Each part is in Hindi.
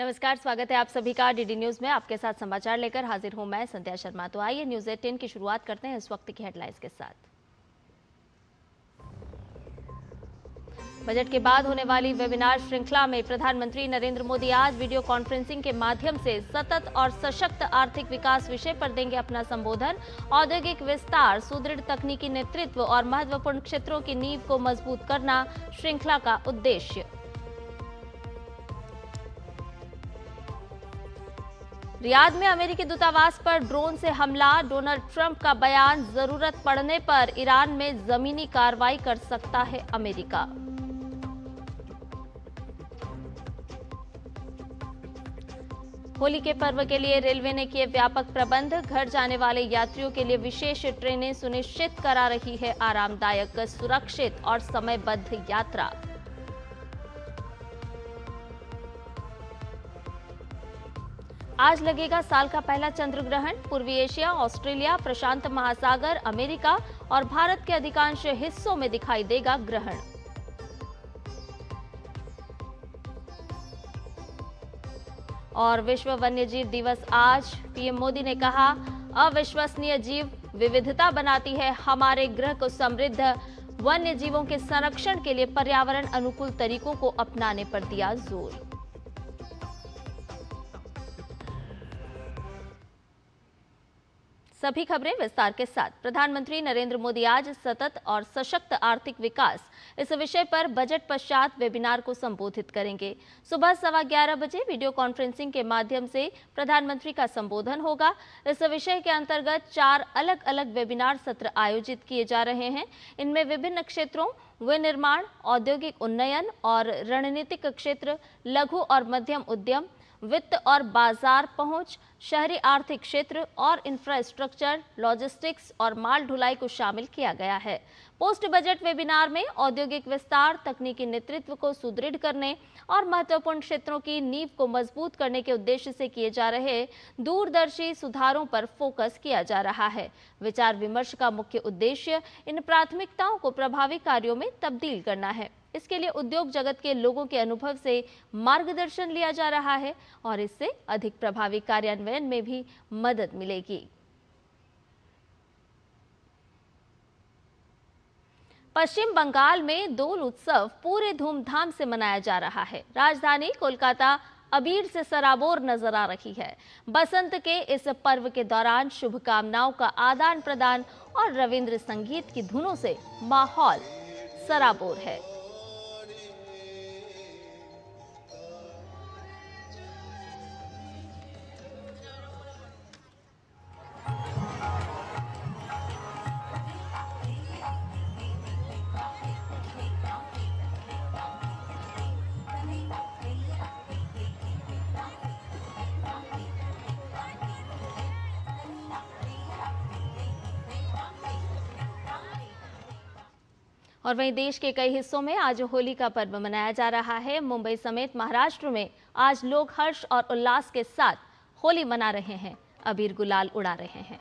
नमस्कार, स्वागत है आप सभी का डीडी न्यूज में। आपके साथ समाचार लेकर हाजिर हूं मैं संध्या शर्मा। तो आइए न्यूज 18 की शुरुआत करते हैं इस वक्त की हेडलाइंस के साथ। बजट के बाद होने वाली वेबिनार श्रृंखला में प्रधानमंत्री नरेंद्र मोदी आज वीडियो कॉन्फ्रेंसिंग के माध्यम से सतत और सशक्त आर्थिक विकास विषय पर देंगे अपना संबोधन। औद्योगिक विस्तार, सुदृढ़ तकनीकी नेतृत्व और महत्वपूर्ण क्षेत्रों की नींव को मजबूत करना श्रृंखला का उद्देश्य। रियाद में अमेरिकी दूतावास पर ड्रोन से हमला, डोनाल्ड ट्रंप का बयान, जरूरत पड़ने पर ईरान में जमीनी कार्रवाई कर सकता है अमेरिका। होली के पर्व के लिए रेलवे ने किए व्यापक प्रबंध, घर जाने वाले यात्रियों के लिए विशेष ट्रेनें सुनिश्चित करा रही है आरामदायक, सुरक्षित और समयबद्ध यात्रा। आज लगेगा साल का पहला चंद्र ग्रहण। पूर्वी एशिया, ऑस्ट्रेलिया, प्रशांत महासागर, अमेरिका और भारत के अधिकांश हिस्सों में दिखाई देगा ग्रहण। और विश्व वन्यजीव दिवस आज। पीएम मोदी ने कहा, अविश्वसनीय जीव विविधता बनाती है हमारे ग्रह को समृद्ध। वन्य जीवों के संरक्षण के लिए पर्यावरण अनुकूल तरीकों को अपनाने पर दिया जोर। सभी खबरें विस्तार के साथ। प्रधानमंत्री नरेंद्र मोदी आज सतत और सशक्त आर्थिक विकास इस विषय पर बजट पश्चात वेबिनार को संबोधित करेंगे। सुबह 11:15 बजे वीडियो कॉन्फ्रेंसिंग के माध्यम से प्रधानमंत्री का संबोधन होगा। इस विषय के अंतर्गत 4 अलग अलग वेबिनार सत्र आयोजित किए जा रहे हैं। इनमें विभिन्न क्षेत्रों, विनिर्माण, औद्योगिक उन्नयन और रणनीतिक क्षेत्र, लघु और मध्यम उद्यम, वित्त और बाजार पहुंच, शहरी आर्थिक क्षेत्र और इंफ्रास्ट्रक्चर, लॉजिस्टिक्स और माल ढुलाई को शामिल किया गया है। पोस्ट बजट वेबिनार में औद्योगिक विस्तार, तकनीकी नेतृत्व को सुदृढ़ करने और महत्वपूर्ण क्षेत्रों की नींव को मजबूत करने के उद्देश्य से किए जा रहे दूरदर्शी सुधारों पर फोकस किया जा रहा है। विचार विमर्श का मुख्य उद्देश्य इन प्राथमिकताओं को प्रभावी कार्यों में तब्दील करना है। इसके लिए उद्योग जगत के लोगों के अनुभव से मार्गदर्शन लिया जा रहा है और इससे अधिक प्रभावी कार्यान्वयन में भी मदद मिलेगी। पश्चिम बंगाल में दोल उत्सव पूरे धूमधाम से मनाया जा रहा है। राजधानी कोलकाता अबीर से सराबोर नजर आ रही है। बसंत के इस पर्व के दौरान शुभकामनाओं का आदान प्रदान और रविंद्र संगीत की धुनों से माहौल सराबोर है। और वहीं देश के कई हिस्सों में आज होली का पर्व मनाया जा रहा है। मुंबई समेत महाराष्ट्र में आज लोग हर्ष और उल्लास के साथ होली मना रहे हैं, अबीर गुलाल उड़ा रहे हैं।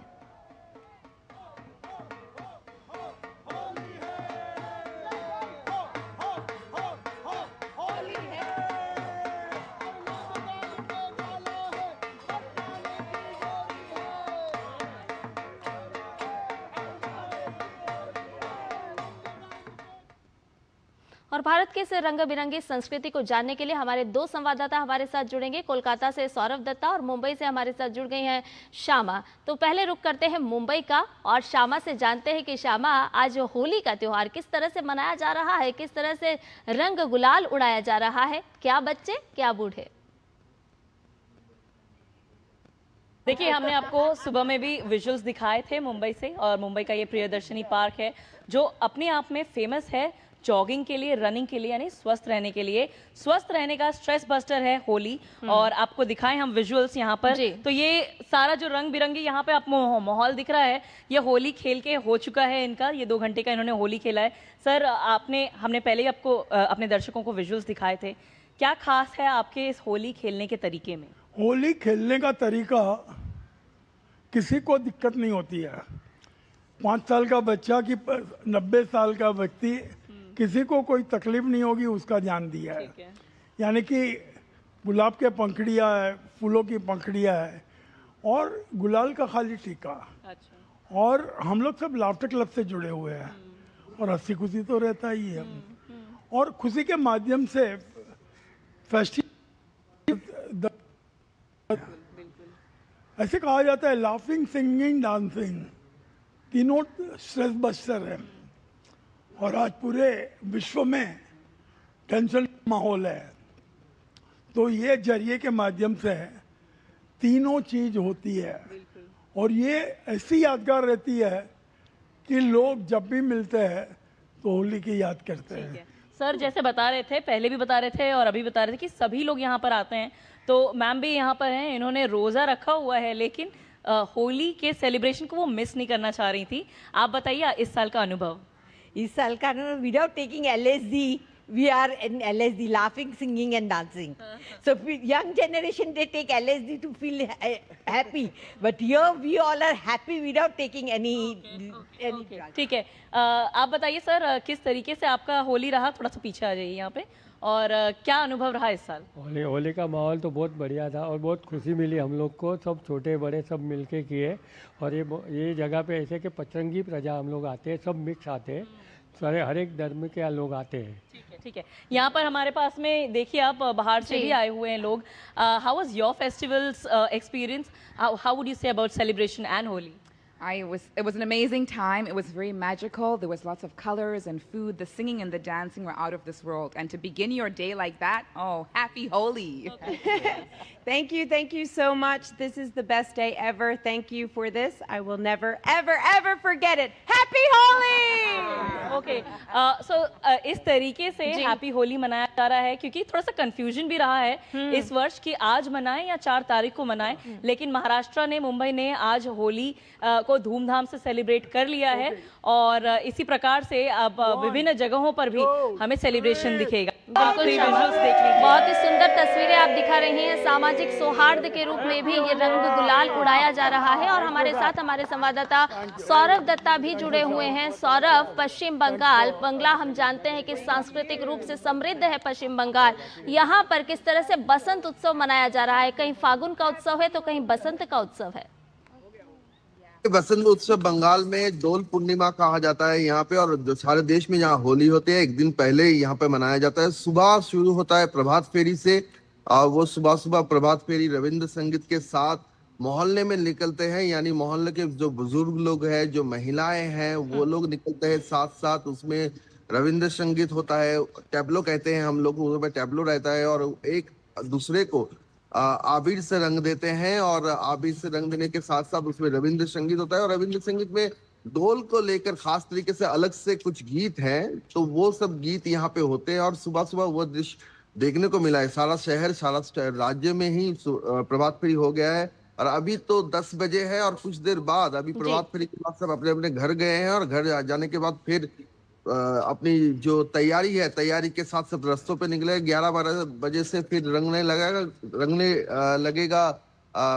और भारत के इस रंग बिरंगी संस्कृति को जानने के लिए हमारे 2 संवाददाता हमारे साथ जुड़ेंगे। कोलकाता से सौरभ दत्ता और मुंबई से हमारे साथ जुड़ गई हैं श्यामा। तो पहले रुक करते हैं मुंबई का और श्यामा से जानते हैं कि श्यामा, आज होली का त्योहार किस तरह से मनाया जा रहा है, किस तरह से रंग गुलाल उड़ाया जा रहा है, क्या बच्चे क्या बूढ़े? देखिए, हमने आपको सुबह में भी विजुअल्स दिखाए थे मुंबई से, और मुंबई का ये प्रियदर्शनी पार्क है जो अपने आप में फेमस है जॉगिंग के लिए, रनिंग के लिए, यानी स्वस्थ रहने के लिए। स्वस्थ रहने का स्ट्रेस बस्टर है होली। और आपको दिखाएं हम विजुअल्स यहाँ पर, तो ये सारा जो रंग बिरंगी यहाँ पे आपको माहौल दिख रहा है, ये होली खेल के हो चुका है इनका। ये 2 घंटे का इन्होंने होली खेला है। सर, हमने पहले ही आपको अपने दर्शकों को विजुअल्स दिखाए थे, क्या खास है आपके इस होली खेलने के तरीके में? होली खेलने का तरीका किसी को दिक्कत नहीं होती है। 5 साल का बच्चा कि 90 साल का व्यक्ति, किसी को कोई तकलीफ नहीं होगी, उसका जान दिया है। यानी कि गुलाब के पंखड़ियाँ है, फूलों की पंखड़ियाँ है और गुलाल का खाली टीका। अच्छा। और हम लोग सब लाफ्टर क्लब से जुड़े हुए हैं और हंसी खुशी तो रहता ही है। और खुशी के माध्यम से फेस्टिवल, ऐसे कहा जाता है लाफिंग, सिंगिंग, डांसिंग तीनों स्ट्रेस बस्टर है। और आज पूरे विश्व में टेंशन माहौल है, तो ये जरिए के माध्यम से तीनों चीज होती है और ये ऐसी यादगार रहती है कि लोग जब भी मिलते हैं तो होली की याद करते हैं। सर जैसे बता रहे थे, पहले भी बता रहे थे और अभी बता रहे थे कि सभी लोग यहाँ पर आते हैं, तो मैम भी यहाँ पर हैं, इन्होंने रोज़ा रखा हुआ है लेकिन होली के सेलिब्रेशन को वो मिस नहीं करना चाह रही थी। आप बताइए इस साल का अनुभव। इस साल का without taking LSD, we are in LSD, laughing, singing and dancing. So young generation, they take LSD to feel happy, but here we all are happy without taking any drug. ठीक है, आप बताइए सर किस तरीके से आपका होली रहा, थोड़ा सा पीछे आ जाइए यहाँ पे, और क्या अनुभव रहा इस साल? होली का माहौल तो बहुत बढ़िया था और बहुत खुशी मिली हम लोग को, सब छोटे बड़े सब मिलके किए। और ये जगह पे ऐसे कि पचरंगी प्रजा हम लोग आते हैं, सब मिक्स आते हैं, सारे हर एक धर्म के लोग आते हैं। ठीक है, यहाँ पर हमारे पास में देखिए आप बाहर से भी आए हुए हैं लोग। How was your festivals experience? How would you say about celebration and Holi? It was an amazing time. It was very magical. There was lots of colors and food. The singing and the dancing were out of this world. And to begin your day like that, oh, happy Holi. Thank you so much. This is the best day ever. Thank you for this. I will never, ever, ever forget it. Happy Holi! Okay, so इस तरीके से हैप्पी होली मनाया जा रहा है, क्योंकि थोड़ा सा कंफ्यूजन भी रहा है इस वर्ष कि आज मनाएं या 4 तारीख को मनाएं, लेकिन महाराष्ट्र ने, मुंबई ने आज होली को धूमधाम से सेलिब्रेट कर लिया है और इसी प्रकार से अब विभिन्न जगहों पर भी हमें सेलिब्रेशन दिखेगा। बिल्कुल, बहुत ही सुंदर तस्वीरें आप दिखा रही हैं। सामाजिक सौहार्द के रूप में भी ये रंग गुलाल उड़ाया जा रहा है और हमारे साथ हमारे संवाददाता सौरभ दत्ता भी जुड़े हुए हैं। सौरभ, पश्चिम बंगाल, बंगला हम जानते हैं कि सांस्कृतिक रूप से समृद्ध है पश्चिम बंगाल, यहाँ पर किस तरह से बसंत उत्सव मनाया जा रहा है? कहीं फागुन का उत्सव है तो कहीं बसंत का उत्सव है। बसंत उत्सव बंगाल में डोल पूर्णिमा कहा जाता है यहाँ पे, और जो सारे देश में यहाँ होली होती है एक दिन पहले यहाँ पे मनाया जाता है। सुबह शुरू होता है प्रभात फेरी से, वो सुबह सुबह प्रभात फेरी रविंद्र संगीत के साथ मोहल्ले में निकलते हैं, यानी मोहल्ले के जो बुजुर्ग लोग हैं, जो महिलाएं हैं, वो लोग निकलते हैं, साथ साथ उसमें रविंद्र संगीत होता है, टैब्लो कहते हैं हम लोग, उसमें टैब्लो रहता है और एक दूसरे को आबिर से रंग देते हैं और आबिर से रंग देने के साथ साथ उसमें रविंद्र संगीत होता है। और रविंद्र संगीत में ढोल को लेकर खास तरीके से अलग से कुछ गीत हैं, तो वो सब गीत यहाँ पे होते हैं और सुबह सुबह वो दृश्य देखने को मिला है। सारा शहर, सारा राज्य में ही प्रभात फेरी हो गया है और अभी तो 10 बजे है और कुछ देर बाद अभी प्रभात फेरी के बाद सब अपने अपने घर गए हैं और घर जाने के बाद फिर अपनी जो तैयारी है, तैयारी के साथ सब रस्तों पे निकले। 11-12 बजे से फिर रंगने लगेगा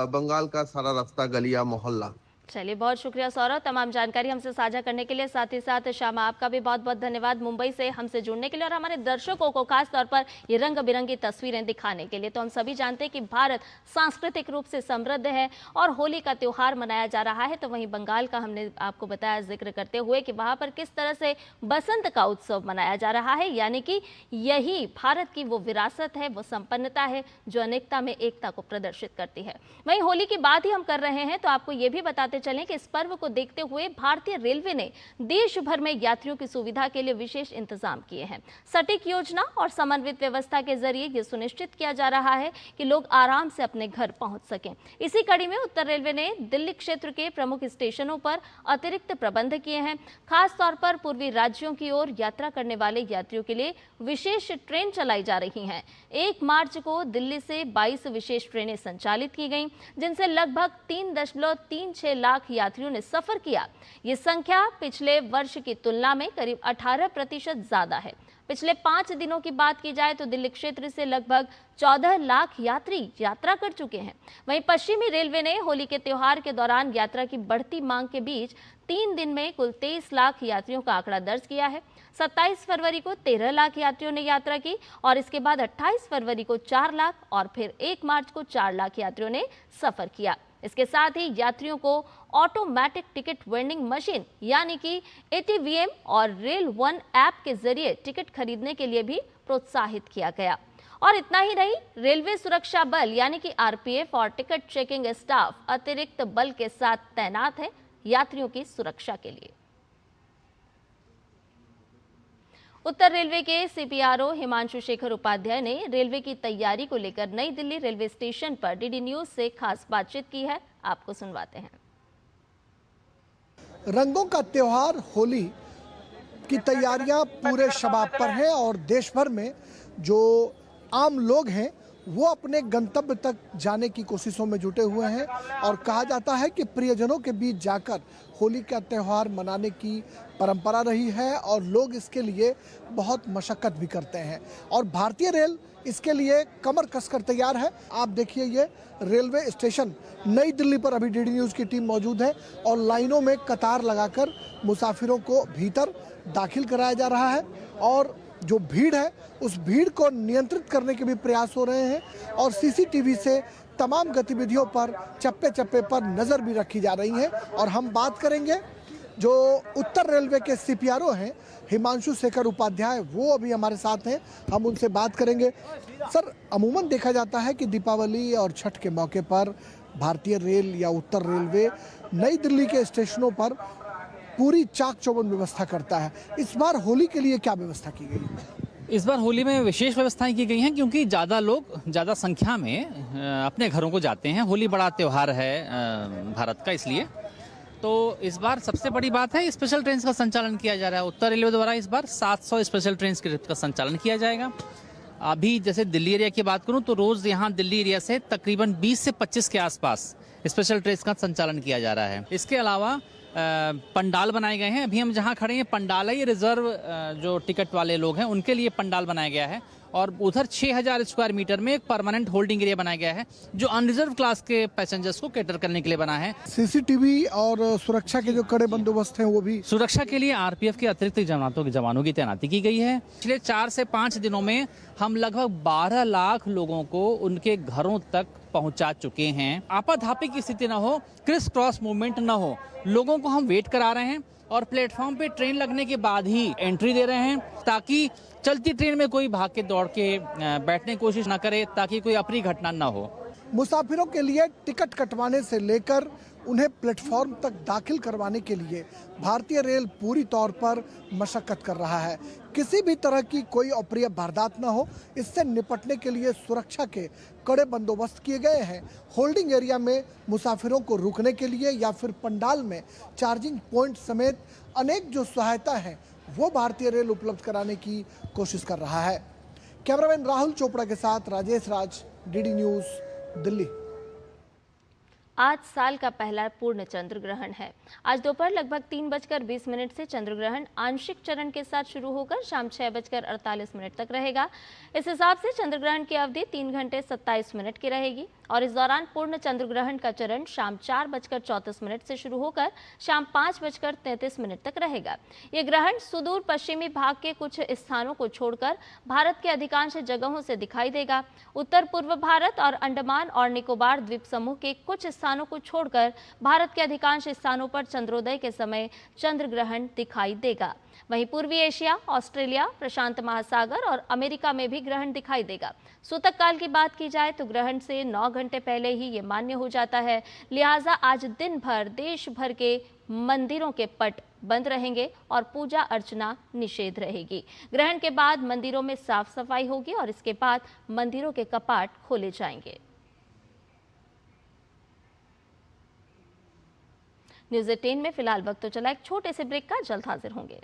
बंगाल का सारा रास्ता, गलियां, मोहल्ला। चलिए, बहुत शुक्रिया सौरभ तमाम जानकारी हमसे साझा करने के लिए। साथ ही साथ श्यामा, आपका भी बहुत बहुत धन्यवाद मुंबई से हमसे जुड़ने के लिए और हमारे दर्शकों को खास तौर पर ये रंग बिरंगी तस्वीरें दिखाने के लिए। तो हम सभी जानते हैं कि भारत सांस्कृतिक रूप से समृद्ध है और होली का त्यौहार मनाया जा रहा है, तो वहीं बंगाल का हमने आपको बताया जिक्र करते हुए कि वहाँ पर किस तरह से बसंत का उत्सव मनाया जा रहा है, यानी कि यही भारत की वो विरासत है, वो संपन्नता है जो अनेकता में एकता को प्रदर्शित करती है। वहीं होली की बात ही हम कर रहे हैं तो आपको ये भी बताते चलें कि इस पर्व को देखते हुए भारतीय रेलवे ने देश भर में यात्रियों की सुविधा के लिए विशेष इंतजाम किए हैं। सटीक योजना और समन्वित व्यवस्था के जरिए यह सुनिश्चित किया जा रहा है कि लोग आराम से अपने घर पहुंच सकें। इसी कड़ी में उत्तर रेलवे ने दिल्ली क्षेत्र के प्रमुख स्टेशनों पर अतिरिक्त प्रबंध किए हैं। खास तौर पर पूर्वी राज्यों की ओर यात्रा करने वाले यात्रियों के लिए विशेष ट्रेन चलाई जा रही हैं। 1 मार्च को दिल्ली से 22 विशेष ट्रेनें संचालित की गईं, जिनसे लगभग 3.36 लाख यात्रियों ने सफर किया। ये संख्या पिछले वर्ष की तुलना में करीब 18% ज्यादा है। पिछले 5 दिनों की बात की जाए तो दिल्ली क्षेत्र से लगभग 14 लाख यात्री यात्रा कर चुके हैं। वहीं पश्चिमी रेलवे ने होली के त्योहार के दौरान यात्रा की बढ़ती मांग के बीच 3 दिन में कुल 23 लाख यात्रियों का आंकड़ा दर्ज किया है। 27 फरवरी को 13 लाख यात्रियों ने यात्रा की और इसके बाद 28 फरवरी को 4 लाख और फिर 1 मार्च को 4 लाख यात्रियों ने सफर किया। इसके साथ ही यात्रियों को ऑटोमेटिक टिकट वेंडिंग मशीन यानी कि ATVM और रेल वन ऐप के जरिए टिकट खरीदने के लिए भी प्रोत्साहित किया गया। और इतना ही नहीं, रेलवे सुरक्षा बल यानी कि RPF और टिकट चेकिंग स्टाफ अतिरिक्त बल के साथ तैनात है यात्रियों की सुरक्षा के लिए। उत्तर रेलवे के CPRO हिमांशु शेखर उपाध्याय ने रेलवे की तैयारी को लेकर नई दिल्ली रेलवे स्टेशन पर DD न्यूज से खास बातचीत की है। आपको सुनवाते हैं। रंगों का त्योहार होली की तैयारियां पूरे शबाब पर हैं और देश भर में जो आम लोग हैं वो अपने गंतव्य तक जाने की कोशिशों में जुटे हुए हैं और कहा जाता है कि प्रियजनों के बीच जाकर होली का त्यौहार मनाने की परंपरा रही है और लोग इसके लिए बहुत मशक्कत भी करते हैं और भारतीय रेल इसके लिए कमर कसकर तैयार है। आप देखिए ये रेलवे स्टेशन नई दिल्ली पर अभी DD न्यूज़ की टीम मौजूद है और लाइनों में कतार लगाकर मुसाफिरों को भीतर दाखिल कराया जा रहा है और जो भीड़ है उस भीड़ को नियंत्रित करने के भी प्रयास हो रहे हैं और CCTV से तमाम गतिविधियों पर चप्पे चप्पे पर नज़र भी रखी जा रही है। और हम बात करेंगे जो उत्तर रेलवे के CPRO हैं हिमांशु शेखर उपाध्याय, वो अभी हमारे साथ हैं, हम उनसे बात करेंगे। सर, अमूमन देखा जाता है कि दीपावली और छठ के मौके पर भारतीय रेल या उत्तर रेलवे नई दिल्ली के स्टेशनों पर पूरी चाक चौबंद व्यवस्था करता है। इस बार होली के लिए क्या व्यवस्था की गई है? इस बार होली में विशेष व्यवस्थाएं की गई हैं क्योंकि ज़्यादा लोग ज़्यादा संख्या में अपने घरों को जाते हैं। होली बड़ा त्यौहार है भारत का, इसलिए तो इस बार सबसे बड़ी बात है स्पेशल ट्रेन का संचालन किया जा रहा है। उत्तर रेलवे द्वारा इस बार 700 स्पेशल ट्रेन का संचालन किया जाएगा। अभी जैसे दिल्ली एरिया की बात करूं तो रोज़ यहाँ दिल्ली एरिया से तकरीबन 20 से 25 के आसपास स्पेशल ट्रेन का संचालन किया जा रहा है। इसके अलावा पंडाल बनाए गए हैं। अभी हम जहां खड़े हैं पंडाल है, ये रिजर्व जो टिकट वाले लोग हैं उनके लिए पंडाल बनाया गया है और उधर 6000 स्क्वायर मीटर में एक परमानेंट होल्डिंग एरिया बनाया गया है जो अनरिजर्व क्लास के पैसेंजर्स को कैटर करने के लिए बना है। CCTV और सुरक्षा के जो कड़े बंदोबस्त हैं वो भी सुरक्षा के लिए RPF के अतिरिक्त जवानों की तैनाती की गई है। पिछले 4 से 5 दिनों में हम लगभग 12 लाख लोगों को उनके घरों तक पहुंचा चुके हैं। आपाधापी की स्थिति न हो, क्रिस क्रॉस मूवमेंट न हो, लोगों को हम वेट करा रहे हैं और प्लेटफॉर्म पे ट्रेन लगने के बाद ही एंट्री दे रहे हैं ताकि चलती ट्रेन में कोई भाग के दौड़ के बैठने की कोशिश ना करे, ताकि कोई अप्रिय घटना ना हो। मुसाफिरों के लिए टिकट कटवाने से लेकर उन्हें प्लेटफॉर्म तक दाखिल करवाने के लिए भारतीय रेल पूरी तौर पर मशक्कत कर रहा है। किसी भी तरह की कोई अप्रिय वारदात न हो, इससे निपटने के लिए सुरक्षा के कड़े बंदोबस्त किए गए हैं। होल्डिंग एरिया में मुसाफिरों को रुकने के लिए या फिर पंडाल में चार्जिंग पॉइंट समेत अनेक जो सहायता है वो भारतीय रेल उपलब्ध कराने की कोशिश कर रहा है। कैमरामैन राहुल चोपड़ा के साथ राजेश राज, DD न्यूज़, दिल्ली। आज साल का पहला पूर्ण चंद्र ग्रहण है। आज दोपहर लगभग 3:20 से चंद्र ग्रहण आंशिक चरण के साथ शुरू होकर शाम 6:48 तक रहेगा। इस हिसाब से चंद्र ग्रहण की अवधि 3 घंटे 27 मिनट की रहेगी और इस दौरान पूर्ण चंद्र ग्रहण का चरण शाम 4:34 से शुरू होकर शाम 5:33 तक रहेगा। ये ग्रहण सुदूर पश्चिमी भाग के कुछ स्थानों को छोड़कर भारत के अधिकांश जगहों से दिखाई देगा। उत्तर पूर्व भारत और अंडमान और निकोबार द्वीप समूह के कुछ स्थानों को छोड़कर भारत के अधिकांश स्थानों पर चंद्रोदय के समय चंद्र ग्रहण दिखाई देगा। वहीं पूर्वी एशिया, ऑस्ट्रेलिया, प्रशांत महासागर और अमेरिका में भी ग्रहण दिखाई देगा। सूतक काल की बात की जाए तो ग्रहण से 9 घंटे पहले ही ये मान्य हो जाता है, लिहाजा आज दिन भर देश भर के मंदिरों के पट बंद रहेंगे और पूजा अर्चना निषेध रहेगी। ग्रहण के बाद मंदिरों में साफ सफाई होगी और इसके बाद मंदिरों के कपाट खोले जाएंगे। न्यूज़ 18 में फिलहाल वक्त तो चला एक छोटे से ब्रेक का, जल्द हाजिर होंगे।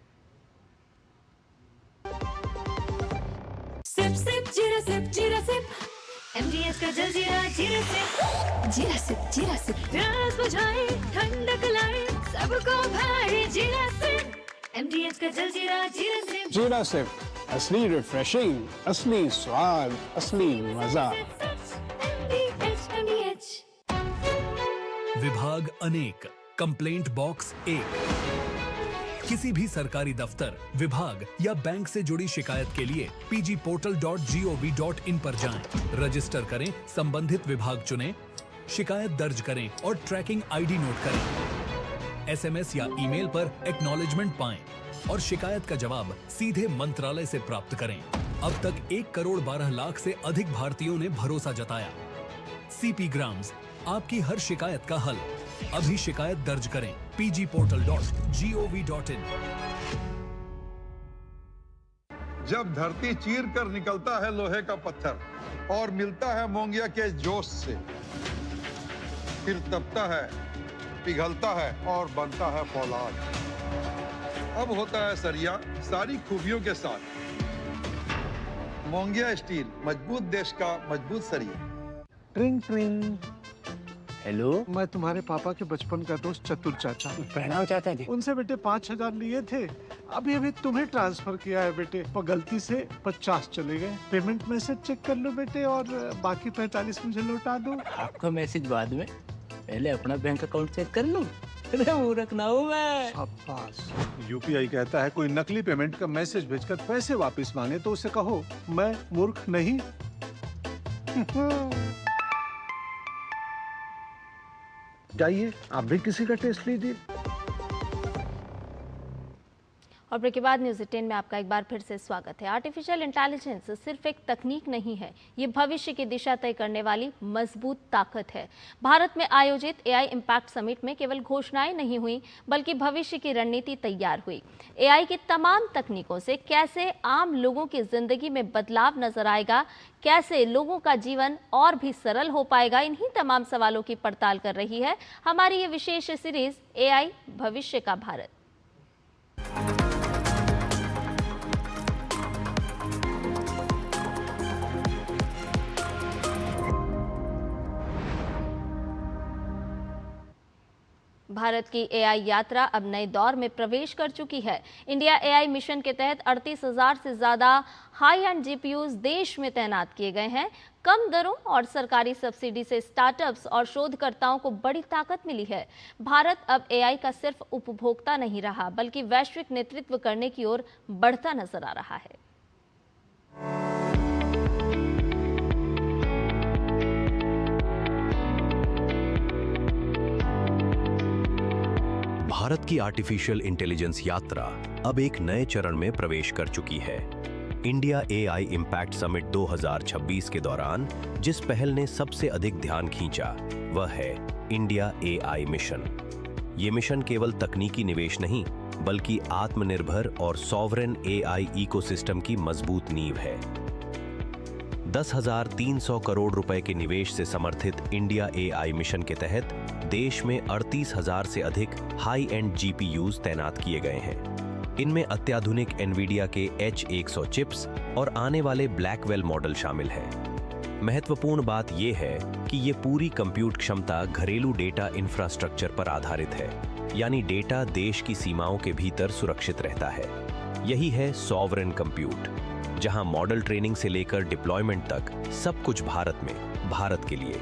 सिप सिप जीरा सिप जीरा सिप MDH का जलजीरा जीरा सिप जीरा सिप जीरा सिप प्यास बुझाए ठंडक लाए सबको भाए जीरा सिप MDH का जलजीरा जीरा सिप जीरा सिप असली रिफ्रेशिंग, असली स्वाद, असली मजा। MDH विभाग अनेक कंप्लेंट बॉक्स 1। किसी भी सरकारी दफ्तर, विभाग या बैंक से जुड़ी शिकायत के लिए pgportal.gov.in पर जाएं, रजिस्टर करें, संबंधित विभाग चुनें, शिकायत दर्ज करें और ट्रैकिंग आईडी नोट करें। एसएमएस या ईमेल पर एक्नॉलेजमेंट पाएं और शिकायत का जवाब सीधे मंत्रालय से प्राप्त करें। अब तक 1,12,00,000 से अधिक भारतीयों ने भरोसा जताया। सीपी ग्राम्स, आपकी हर शिकायत का हल। अभी शिकायत दर्ज करें pgportal.gov.in। जब धरती चीर कर निकलता है लोहे का पत्थर और मिलता है मोंगिया के जोश से, फिर तपता है, पिघलता है और बनता है फौलाद। अब होता है सरिया सारी खूबियों के साथ। मोंगिया स्टील, मजबूत देश का मजबूत सरिया। ट्रिंग ट्रिंग। हेलो, मैं तुम्हारे पापा के बचपन का दोस्त चतुर चाचा। प्रणाम चाचा जी। उनसे बेटे 5,000 लिए थे, अभी अभी तुम्हें ट्रांसफर किया है बेटे, पर गलती से 50 चले गए। पेमेंट मैसेज चेक कर लो बेटे और बाकी 45 मुझे लौटा दो। आपका मैसेज बाद में, पहले अपना बैंक अकाउंट चेक कर लो। अरे मूर्ख ना हूँ मैं। शाबाश। यूपीआई कहता है कोई नकली पेमेंट का मैसेज भेजकर पैसे वापस मांगे तो उसे कहो मैं मूर्ख नहीं। जाइए आप भी किसी का टेस्ट लीजिए। और ब्रेक के बाद न्यूज़ 10 में आपका एक बार फिर से स्वागत है। आर्टिफिशियल इंटेलिजेंस सिर्फ एक तकनीक नहीं है, ये भविष्य की दिशा तय करने वाली मजबूत ताकत है। भारत में आयोजित एआई इम्पैक्ट समिट में केवल घोषणाएं नहीं हुई, बल्कि भविष्य की रणनीति तैयार हुई। एआई की तमाम तकनीकों से कैसे आम लोगों की जिंदगी में बदलाव नजर आएगा, कैसे लोगों का जीवन और भी सरल हो पाएगा, इन्हीं तमाम सवालों की पड़ताल कर रही है हमारी ये विशेष सीरीज एआई भविष्य का भारत। भारत की एआई यात्रा अब नए दौर में प्रवेश कर चुकी है। इंडिया एआई मिशन के तहत 38,000 से ज़्यादा हाई एंड जीपीयूज देश में तैनात किए गए हैं। कम दरों और सरकारी सब्सिडी से स्टार्टअप्स और शोधकर्ताओं को बड़ी ताकत मिली है। भारत अब एआई का सिर्फ उपभोक्ता नहीं रहा, बल्कि वैश्विक नेतृत्व करने की ओर बढ़ता नजर आ रहा है। भारत की आर्टिफिशियल इंटेलिजेंस यात्रा अब एक नए चरण में प्रवेश कर चुकी है। इंडिया एआई इम्पैक्ट समिट 2026 के दौरान जिस पहल ने सबसे अधिक ध्यान खींचा वह है इंडिया एआई मिशन। ये मिशन केवल तकनीकी निवेश नहीं, बल्कि आत्मनिर्भर और सॉवरेन एआई इकोसिस्टम की मजबूत नींव है। 10,300 करोड़ रुपए के निवेश से समर्थित इंडिया एआई मिशन के तहत देश में 38,000 से अधिक हाई एंड जीपीयूज तैनात किए गए हैं। इनमें अत्याधुनिक एनवीडिया के H100 चिप्स और आने वाले ब्लैकवेल मॉडल शामिल हैं। महत्वपूर्ण बात यह है कि ये पूरी कंप्यूट क्षमता घरेलू डेटा इंफ्रास्ट्रक्चर पर आधारित है, यानी डेटा देश की सीमाओं के भीतर सुरक्षित रहता है। यही है सॉवरेन कंप्यूट, जहां मॉडल ट्रेनिंग से लेकर डिप्लॉयमेंट तक सब कुछ भारत में, भारत के लिए।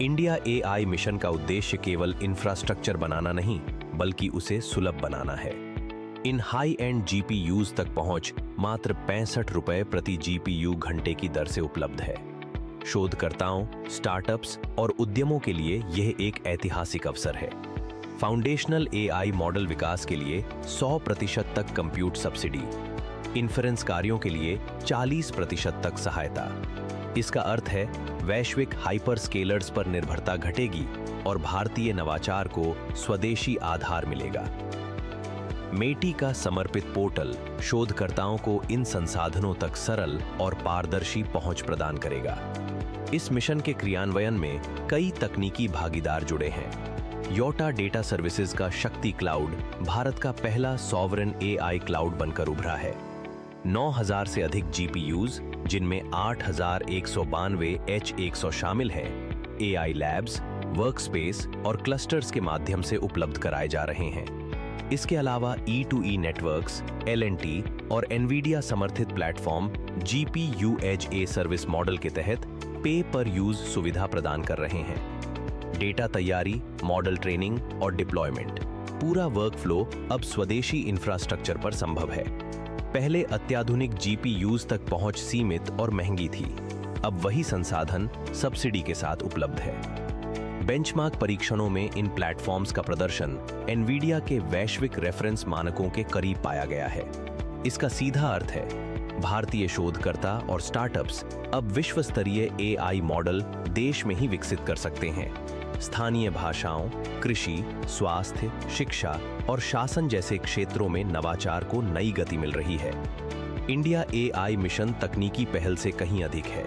इंडिया एआई मिशन का उद्देश्य केवल इंफ्रास्ट्रक्चर बनाना नहीं, बल्कि उसे सुलभ बनाना है। इन हाई एंड जीपीयूज तक पहुंच मात्र 65 रुपए प्रति जीपीयू घंटे की दर से उपलब्ध है। शोधकर्ताओं, स्टार्टअप्स और उद्यमों के लिए यह एक ऐतिहासिक अवसर है। फाउंडेशनल एआई मॉडल विकास के लिए 100% तक कंप्यूट सब्सिडी, इन्फ्रेंस कार्यों के लिए 40% तक सहायता। इसका अर्थ है वैश्विक हाइपर स्केलर्स पर निर्भरता घटेगी और भारतीय नवाचार को स्वदेशी आधार मिलेगा। मेटी का समर्पित पोर्टल शोधकर्ताओं को इन संसाधनों तक सरल और पारदर्शी पहुंच प्रदान करेगा। इस मिशन के क्रियान्वयन में कई तकनीकी भागीदार जुड़े हैं। योटा डेटा सर्विसेज का शक्ति क्लाउड भारत का पहला सॉवरेन एआई क्लाउड बनकर उभरा है। 9,000 से अधिक जीपीयूज, जिनमें 8,192 H100 शामिल हैं, एआई लैब्स, वर्कस्पेस और क्लस्टर्स के माध्यम से उपलब्ध कराए जा रहे हैं। इसके अलावा E2E नेटवर्क्स, L&T और एनवीडिया समर्थित platform GPU Edge A service model के तहत पे पर यूज सुविधा प्रदान कर रहे हैं। डेटा तैयारी, मॉडल ट्रेनिंग और डिप्लॉयमेंट, पूरा वर्क फ्लो अब स्वदेशी इंफ्रास्ट्रक्चर पर संभव है। पहले अत्याधुनिक जीपीयूज तक पहुंच सीमित और महंगी थी, अब वही संसाधन सब्सिडी के साथ उपलब्ध है। बेंचमार्क परीक्षणों में इन प्लेटफॉर्म्स का प्रदर्शन एनवीडिया के वैश्विक रेफरेंस मानकों के करीब पाया गया है। इसका सीधा अर्थ है, भारतीय शोधकर्ता और स्टार्टअप्स अब विश्व स्तरीय एआई मॉडल देश में ही विकसित कर सकते हैं। स्थानीय भाषाओं, कृषि, स्वास्थ्य, शिक्षा और शासन जैसे क्षेत्रों में नवाचार को नई गति मिल रही है। इंडिया एआई मिशन तकनीकी पहल से कहीं अधिक है।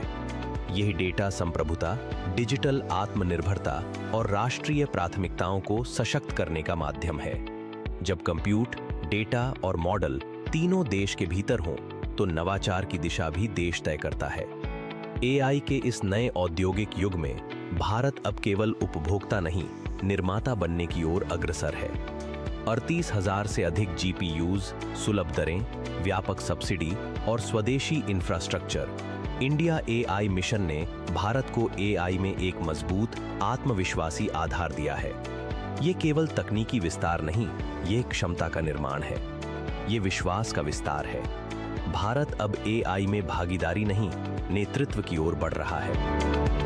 यह डेटा संप्रभुता, डिजिटल आत्मनिर्भरता और राष्ट्रीय प्राथमिकताओं को सशक्त करने का माध्यम है। जब कंप्यूट, डेटा और मॉडल तीनों देश के भीतर हों, तो नवाचार की दिशा भी देश तय करता है। एआई के इस नए औद्योगिक युग में भारत अब केवल उपभोक्ता नहीं, निर्माता बनने की ओर अग्रसर है। 38,000 से अधिक जीपीयूज, सुलभ दरें, व्यापक सब्सिडी और स्वदेशी इंफ्रास्ट्रक्चर। इंडिया एआई मिशन ने भारत को एआई में एक मजबूत, आत्मविश्वासी आधार दिया है। ये केवल तकनीकी विस्तार नहीं, ये क्षमता का निर्माण है, ये विश्वास का विस्तार है। भारत अब एआई में भागीदारी नहीं, नेतृत्व की ओर बढ़ रहा है।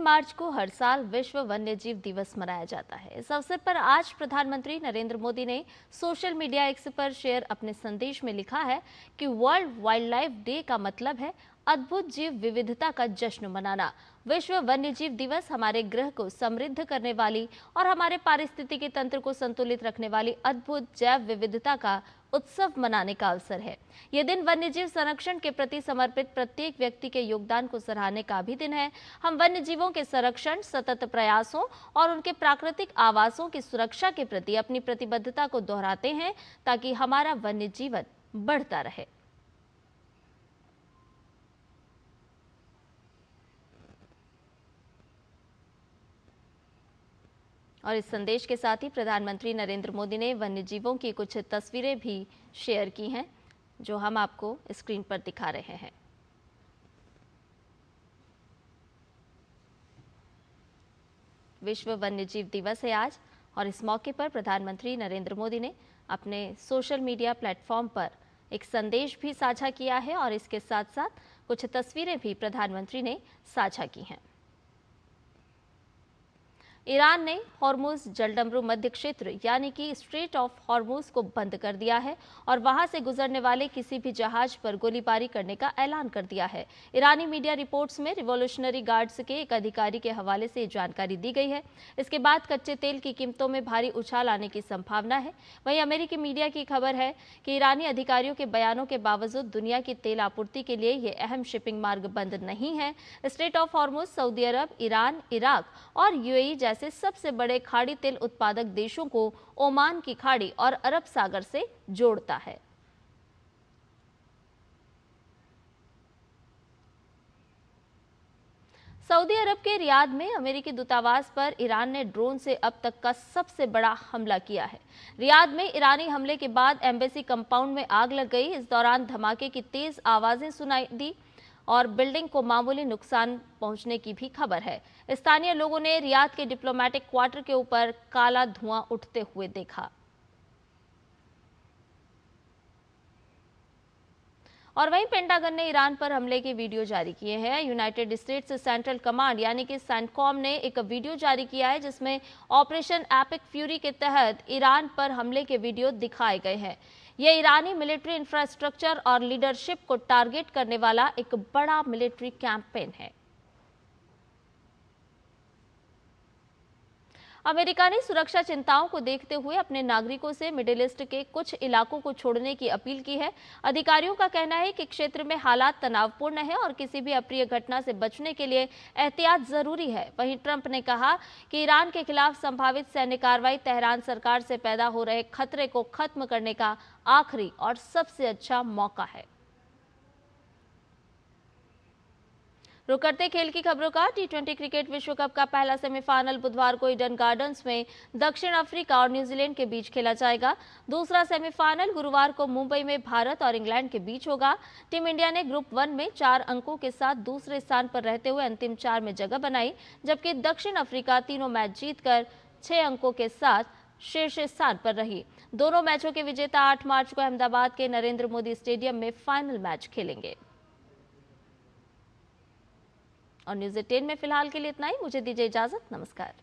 मार्च को हर साल विश्व वन्यजीव दिवस मनाया जाता है। इस अवसर पर आज प्रधानमंत्री नरेंद्र मोदी ने सोशल मीडिया एक्स पर शेयर अपने संदेश में लिखा है कि वर्ल्ड वाइल्ड लाइफ डे का मतलब है अद्भुत जीव विविधता का जश्न मनाना। विश्व वन्यजीव दिवस हमारे ग्रह को समृद्ध करने वाली और हमारे पारिस्थितिकी तंत्र को संतुलित रखने वाली अद्भुत जैव विविधता का उत्सव मनाने का अवसर है। यह दिन वन्यजीव संरक्षण के प्रति समर्पित प्रत्येक व्यक्ति के योगदान को सराहने का भी दिन है। हम वन्यजीवों के संरक्षण, सतत प्रयासों और उनके प्राकृतिक आवासों की सुरक्षा के प्रति अपनी प्रतिबद्धता को दोहराते हैं ताकि हमारा वन्य जीवन बढ़ता रहे। और इस संदेश के साथ ही प्रधानमंत्री नरेंद्र मोदी ने वन्यजीवों की कुछ तस्वीरें भी शेयर की हैं, जो हम आपको स्क्रीन पर दिखा रहे हैं। विश्व वन्यजीव दिवस है आज, और इस मौके पर प्रधानमंत्री नरेंद्र मोदी ने अपने सोशल मीडिया प्लेटफॉर्म पर एक संदेश भी साझा किया है और इसके साथ साथ कुछ तस्वीरें भी प्रधानमंत्री ने साझा की हैं। ईरान ने हॉर्मुज जलडमरू मध्य क्षेत्र यानी कि स्ट्रेट ऑफ हॉर्मुज को बंद कर दिया है और वहां से गुजरने वाले किसी भी जहाज पर गोलीबारी करने का ऐलान कर दिया है। ईरानी मीडिया रिपोर्ट्स में रिवॉल्यूशनरी गार्ड्स के एक अधिकारी के हवाले से जानकारी दी गई है। इसके बाद कच्चे तेल की कीमतों में भारी उछाल आने की संभावना है। वहीं अमेरिकी मीडिया की खबर है कि ईरानी अधिकारियों के बयानों के बावजूद दुनिया की तेल आपूर्ति के लिए ये अहम शिपिंग मार्ग बंद नहीं है। Straight of Hormuz Saudi Arab, Iran, Iraq और यूएई जैसे सबसे बड़े खाड़ी तेल उत्पादक देशों को ओमान की खाड़ी और अरब सागर से जोड़ता है। सऊदी अरब के रियाद में अमेरिकी दूतावास पर ईरान ने ड्रोन से अब तक का सबसे बड़ा हमला किया है। रियाद में ईरानी हमले के बाद एम्बेसी कंपाउंड में आग लग गई। इस दौरान धमाके की तेज आवाजें सुनाई दी और बिल्डिंग को मामूली नुकसान पहुंचने की भी खबर है। स्थानीय लोगों ने रियाद के डिप्लोमेटिक क्वार्टर के ऊपर काला धुआं उठते हुए देखा। और वहीं पेंटागन ने ईरान पर हमले के वीडियो जारी किए हैं। यूनाइटेड स्टेट्स सेंट्रल कमांड यानी कि सेंटकॉम ने एक वीडियो जारी किया है जिसमें ऑपरेशन एपिक फ्यूरी के तहत ईरान पर हमले के वीडियो दिखाए गए हैं। यह ईरानी मिलिट्री इंफ्रास्ट्रक्चर और लीडरशिप को टारगेट करने वाला एक बड़ा मिलिट्री कैंपेन है। अमेरिका ने सुरक्षा चिंताओं को देखते हुए अपने नागरिकों से मिडिल ईस्ट के कुछ इलाकों को छोड़ने की अपील की है। अधिकारियों का कहना है कि क्षेत्र में हालात तनावपूर्ण है और किसी भी अप्रिय घटना से बचने के लिए एहतियात जरूरी है। वहीं ट्रंप ने कहा कि ईरान के खिलाफ संभावित सैन्य कार्रवाई तेहरान सरकार से पैदा हो रहे खतरे को खत्म करने का आखिरी और सबसे अच्छा मौका है। रुक करते खेल की खबरों का। टी20 क्रिकेट विश्व कप का पहला सेमीफाइनल बुधवार को ईडन गार्डन्स में दक्षिण अफ्रीका और न्यूजीलैंड के बीच खेला जाएगा। दूसरा सेमीफाइनल गुरुवार को मुंबई में भारत और इंग्लैंड के बीच होगा। टीम इंडिया ने ग्रुप 1 में 4 अंकों के साथ दूसरे स्थान पर रहते हुए अंतिम 4 में जगह बनाई, जबकि दक्षिण अफ्रीका तीनों मैच जीतकर 6 अंकों के साथ शीर्ष स्थान पर रही। दोनों मैचों के विजेता 8 मार्च को अहमदाबाद के नरेंद्र मोदी स्टेडियम में फाइनल मैच खेलेंगे। और न्यूज़ 18 में फिलहाल के लिए इतना ही। मुझे दीजिए इजाजत। नमस्कार।